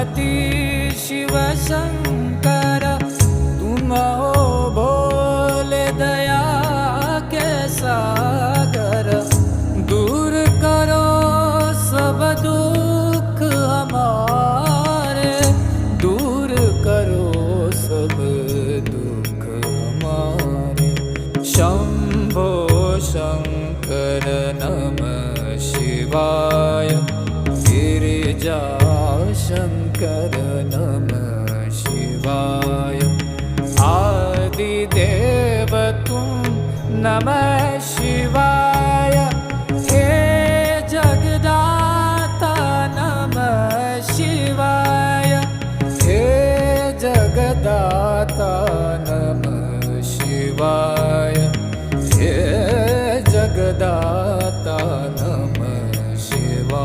पार्वती शिव शंकर, तुम हो भोले दया के सागर। दूर करो सब दुख हमारे, दूर करो सब दुख हमारे। शंभो शंकर नमः शिवाय, गिरिजा शंकर नमः शिवाय। आदिदेव तुम नमः